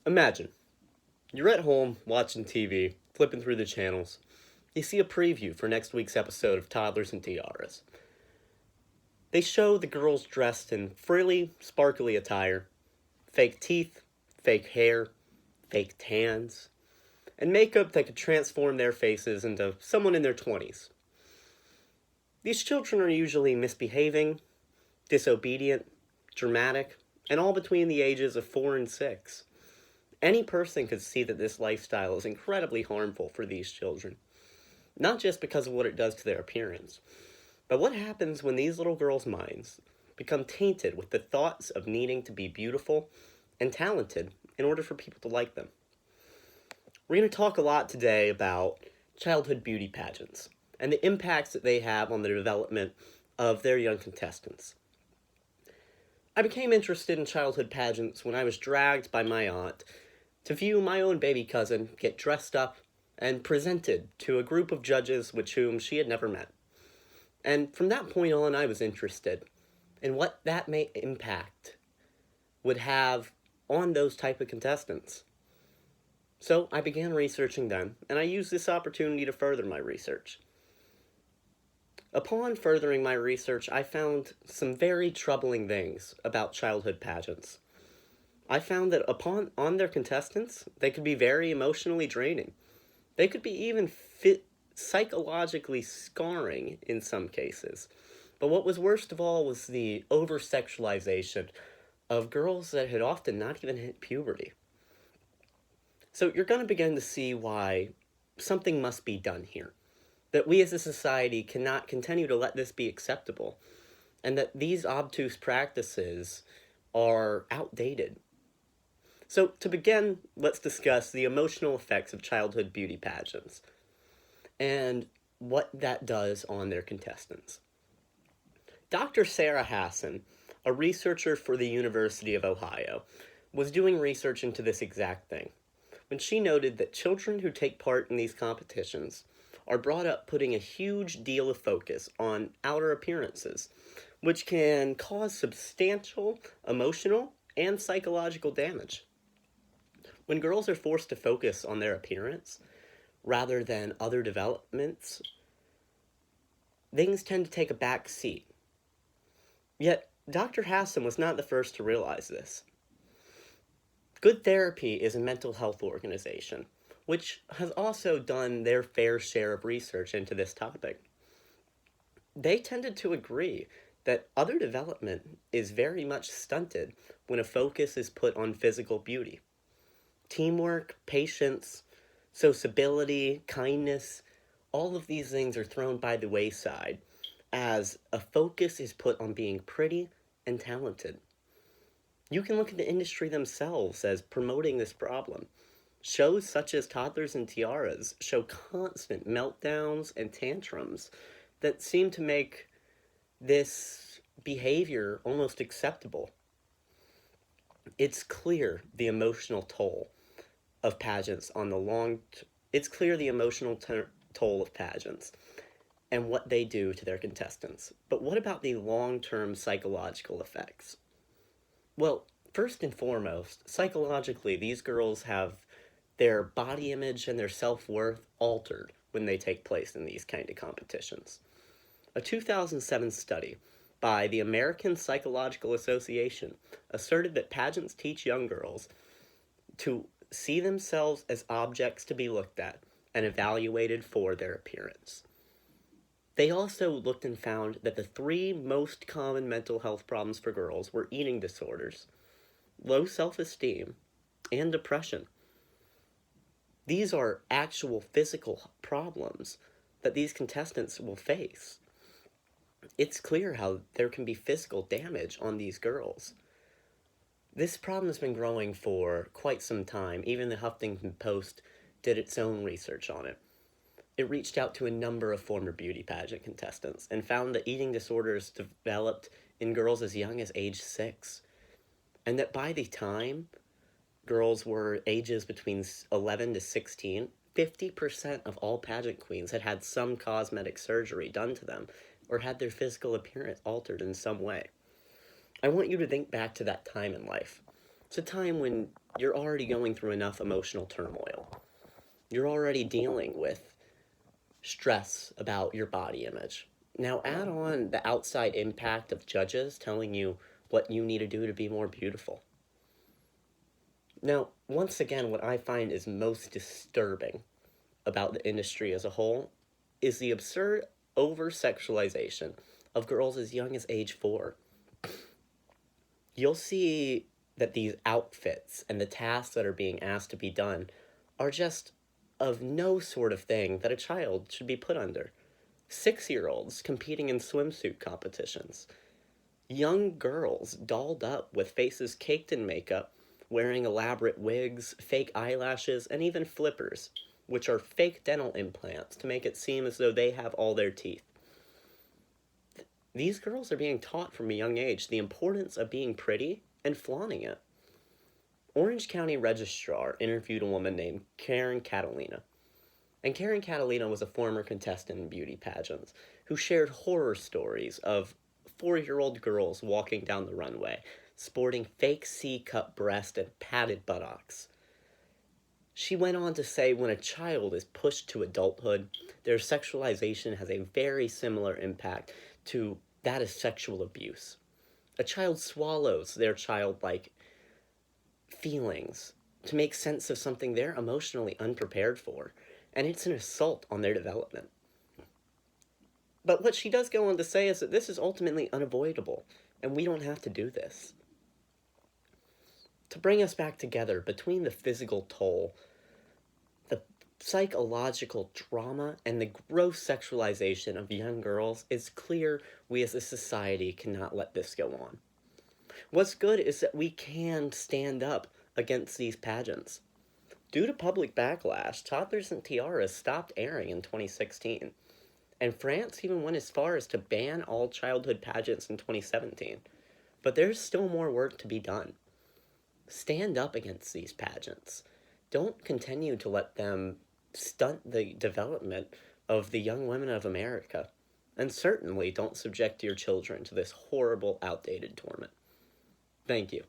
Imagine, you're at home watching TV, flipping through the channels. You see a preview for next week's episode of Toddlers and Tiaras. They show the girls dressed in frilly, sparkly attire, fake teeth, fake hair, fake tans, and makeup that could transform their faces into someone in their 20s. These children are usually misbehaving, disobedient, dramatic, and all between the ages of 4 and 6. Any person could see that this lifestyle is incredibly harmful for these children, not just because of what it does to their appearance, but what happens when these little girls' minds become tainted with the thoughts of needing to be beautiful and talented in order for people to like them. We're going to talk a lot today about childhood beauty pageants and the impacts that they have on the development of their young contestants. I became interested in childhood pageants when I was dragged by my aunt to view my own baby cousin get dressed up and presented to a group of judges with whom she had never met. And from that point on, I was interested in what that impact would have on those type of contestants. So I began researching them, and I used this opportunity to further my research. Upon furthering my research, I found some very troubling things about childhood pageants. I found that on their contestants, they could be very emotionally draining. They could be even psychologically scarring in some cases. But what was worst of all was the over-sexualization of girls that had often not even hit puberty. So you're going to begin to see why something must be done here. That we as a society cannot continue to let this be acceptable. And that these obtuse practices are outdated. So to begin, let's discuss the emotional effects of childhood beauty pageants and what that does on their contestants. Dr. Sarah Hassan, a researcher for the University of Ohio, was doing research into this exact thing when she noted that children who take part in these competitions are brought up putting a huge deal of focus on outer appearances, which can cause substantial emotional and psychological damage. When girls are forced to focus on their appearance rather than other developments, things tend to take a back seat. Yet, Dr. Hassan was not the first to realize this. Good Therapy is a mental health organization, which has also done their fair share of research into this topic. They tended to agree that other development is very much stunted when a focus is put on physical beauty. Teamwork, patience, sociability, kindness, all of these things are thrown by the wayside as a focus is put on being pretty and talented. You can look at the industry themselves as promoting this problem. Shows such as Toddlers and Tiaras show constant meltdowns and tantrums that seem to make this behavior almost acceptable. It's clear the emotional toll of pageants on the it's clear the emotional toll of pageants and what they do to their contestants. But what about the long-term psychological effects? Well, first and foremost, psychologically, these girls have their body image and their self-worth altered when they take place in these kind of competitions. A 2007 study by the American Psychological Association asserted that pageants teach young girls to see themselves as objects to be looked at and evaluated for their appearance. They also looked and found that the 3 most common mental health problems for girls were eating disorders, low self-esteem, and depression. These are actual physical problems that these contestants will face. It's clear how there can be physical damage on these girls. This problem has been growing for quite some time. Even the Huffington Post did its own research on it. It reached out to a number of former beauty pageant contestants and found that eating disorders developed in girls as young as age 6. And that by the time girls were ages between 11 to 16, 50% of all pageant queens had had some cosmetic surgery done to them or had their physical appearance altered in some way. I want you to think back to that time in life. It's a time when you're already going through enough emotional turmoil. You're already dealing with stress about your body image. Now, add on the outside impact of judges telling you what you need to do to be more beautiful. Now, once again, what I find is most disturbing about the industry as a whole is the absurd over sexualization of girls as young as age 4. You'll see that these outfits and the tasks that are being asked to be done are just of no sort of thing that a child should be put under. 6-year-olds competing in swimsuit competitions. Young girls dolled up with faces caked in makeup, wearing elaborate wigs, fake eyelashes, and even flippers, which are fake dental implants to make it seem as though they have all their teeth. These girls are being taught from a young age the importance of being pretty and flaunting it. Orange County Registrar interviewed a woman named Karen Catalina. And Karen Catalina was a former contestant in beauty pageants who shared horror stories of 4-year-old girls walking down the runway, sporting fake C-cup breast and padded buttocks. She went on to say when a child is pushed to adulthood, their sexualization has a very similar impact to that of sexual abuse. A child swallows their childlike feelings to make sense of something they're emotionally unprepared for, and it's an assault on their development. But what she does go on to say is that this is ultimately unavoidable, and we don't have to do this. To bring us back together, between the physical toll, the psychological trauma, and the gross sexualization of young girls, it's clear we as a society cannot let this go on. What's good is that we can stand up against these pageants. Due to public backlash, Toddlers and Tiaras stopped airing in 2016, and France even went as far as to ban all childhood pageants in 2017. But there's still more work to be done. Stand up against these pageants. Don't continue to let them stunt the development of the young women of America. And certainly don't subject your children to this horrible, outdated torment. Thank you.